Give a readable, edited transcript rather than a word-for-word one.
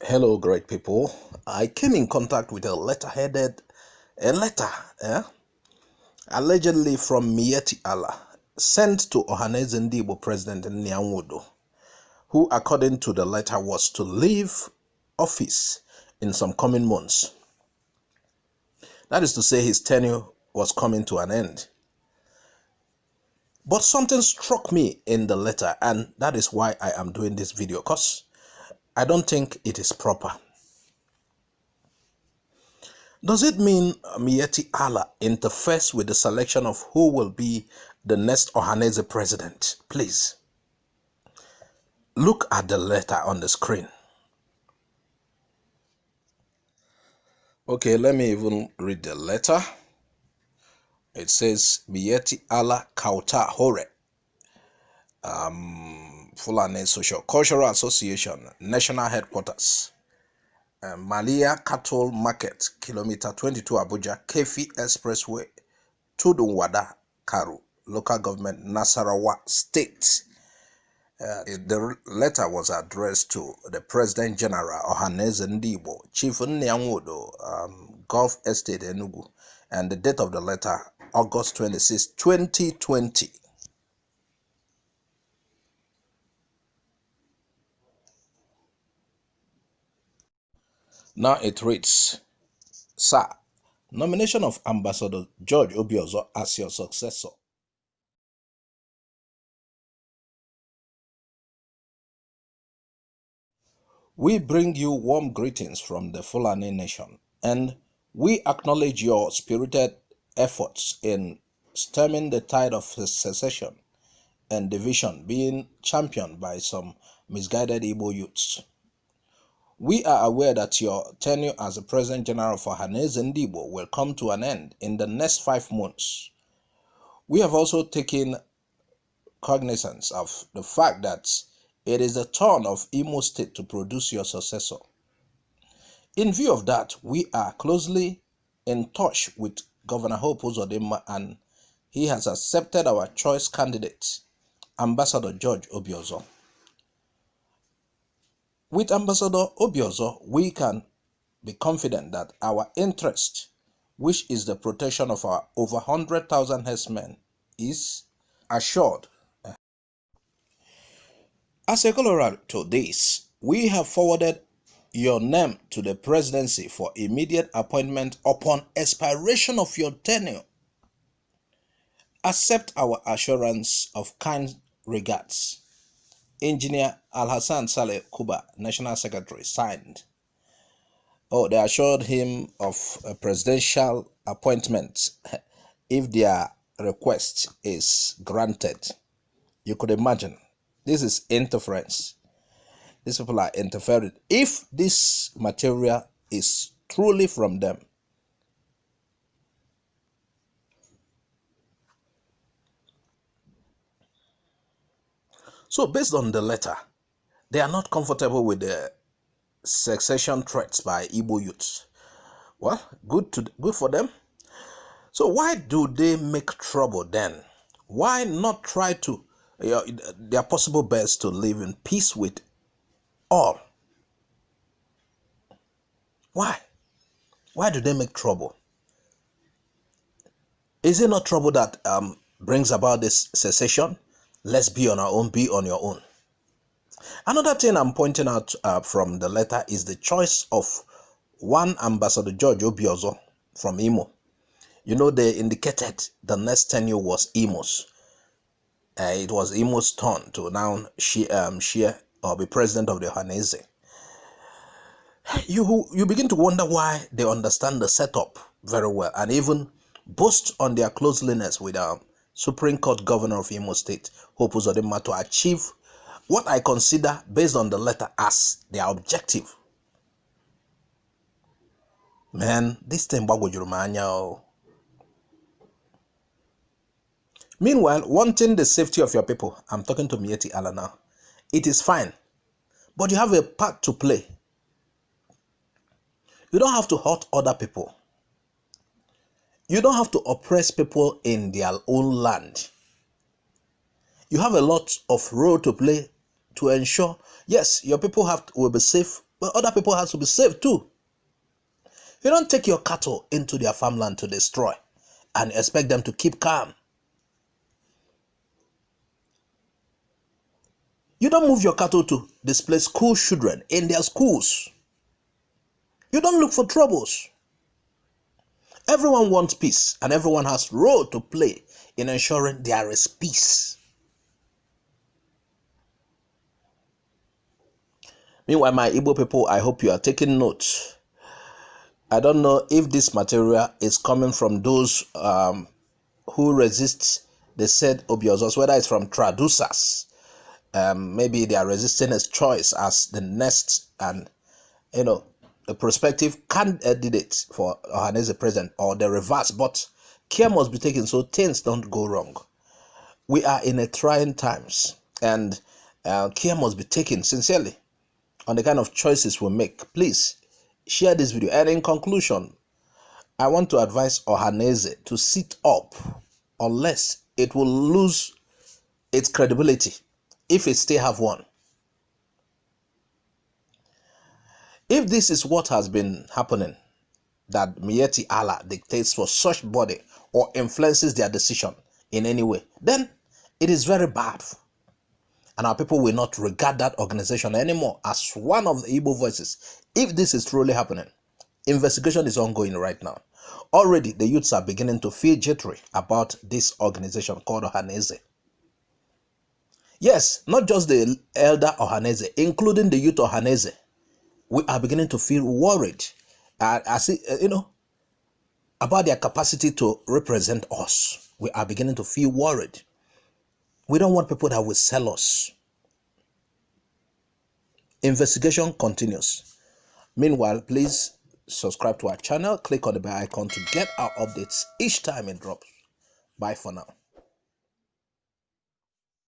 Hello, great people. I came in contact with a letter, eh, allegedly from Miyetti Allah, sent to Ohanaeze Ndigbo President Nnia Nwodo, who, according to the letter, was to leave office in some coming months. That is to say, his tenure was coming to an end. But something struck me in the letter, and that is why I am doing this video, because I don't think it is proper. Does it mean Miyetti Allah interferes with the selection of who will be the next Ohanaeze president? Please, look at the letter on the screen. Okay, let me even read the letter. It says, Miyetti Allah Kauta Hore, Fulani Social Cultural Association, National Headquarters, Malia Cattle Market, Kilometer 22 Abuja, Kefi Expressway, Tudunwada, Karu, Local Government, Nasarawa State. The letter was addressed to the President General Ohanaeze Ndigbo, Chief Nnia Nwodo, Gulf Estate Enugu, and the date of the letter, August 26, 2020. Now it reads, Sir, nomination of Ambassador George Obiozor as your successor. We bring you warm greetings from the Fulani Nation, and we acknowledge your spirited efforts in stemming the tide of secession and division being championed by some misguided Igbo youths. We are aware that your tenure as the President General for Ohanaeze Ndigbo will come to an end in the next 5 months. We have also taken cognizance of the fact that it is the turn of Imo State to produce your successor. In view of that, we are closely in touch with Governor Hope Uzodimma, and he has accepted our choice candidate, Ambassador George Obiozor. With Ambassador Obiozor, we can be confident that our interest, which is the protection of our over 100,000 herdsmen, is assured. As a corollary to this, we have forwarded your name to the presidency for immediate appointment upon expiration of your tenure. Accept our assurance of kind regards. Engineer Al-Hassan Saleh Kuba, National Secretary, signed. Oh, they assured him of a presidential appointment if their request is granted. You could imagine. This is interference. These people are interfering. If this material is truly from them, so based on the letter, they are not comfortable with the secession threats by Igbo youths. Well, good for them. So why do they make trouble then? Why not try to their possible best to live in peace with all? Why? Why do they make trouble? Is it not trouble that brings about this secession? Let's be on our own, be on your own. Another thing I'm pointing out from the letter is the choice of one Ambassador George Obiozor from Imo. You know, they indicated the next tenure was Imo's. It was Imo's turn to now share or be president of the Ohanaeze. You begin to wonder why they understand the setup very well and even boast on their closeliness with Supreme Court Governor of Imo State, Hope Uzodimma, to achieve what I consider, based on the letter, as their objective. Man, this thing bagwojuru m anya. Meanwhile, wanting the safety of your people, I'm talking to Miyetti Allah now, it is fine, but you have a part to play. You don't have to hurt other people. You don't have to oppress people in their own land. You have a lot of role to play to ensure, yes, your people will be safe but other people have to be saved too. You don't take your cattle into their farmland to destroy and expect them to keep calm. You don't move your cattle to displace school children in their schools. You don't look for troubles. Everyone wants peace, and everyone has a role to play in ensuring there is peace. Meanwhile, my Igbo people, I hope you are taking notes. I don't know if this material is coming from those who resist the said obiozos, whether it's from traducers. Maybe they are resisting his choice as the next and, the prospective candidate for Ohanaeze president, or the reverse. But care must be taken so things don't go wrong. We are in a trying times, and care must be taken sincerely on the kind of choices we make. Please share this video. And in conclusion, I want to advise Ohanaeze to sit up, unless it will lose its credibility if it still have one. If this is what has been happening, that Miyetti Allah dictates for such body or influences their decision in any way, then it is very bad. And our people will not regard that organization anymore as one of the Igbo voices. If this is truly happening, investigation is ongoing right now. Already, the youths are beginning to feel jittery about this organization called Ohanaeze. Yes, not just the elder Ohanaeze, including the youth Ohanaeze. We are beginning to feel worried, about their capacity to represent us. We are beginning to feel worried. We don't want people that will sell us. Investigation continues. Meanwhile, please subscribe to our channel. Click on the bell icon to get our updates each time it drops. Bye for now.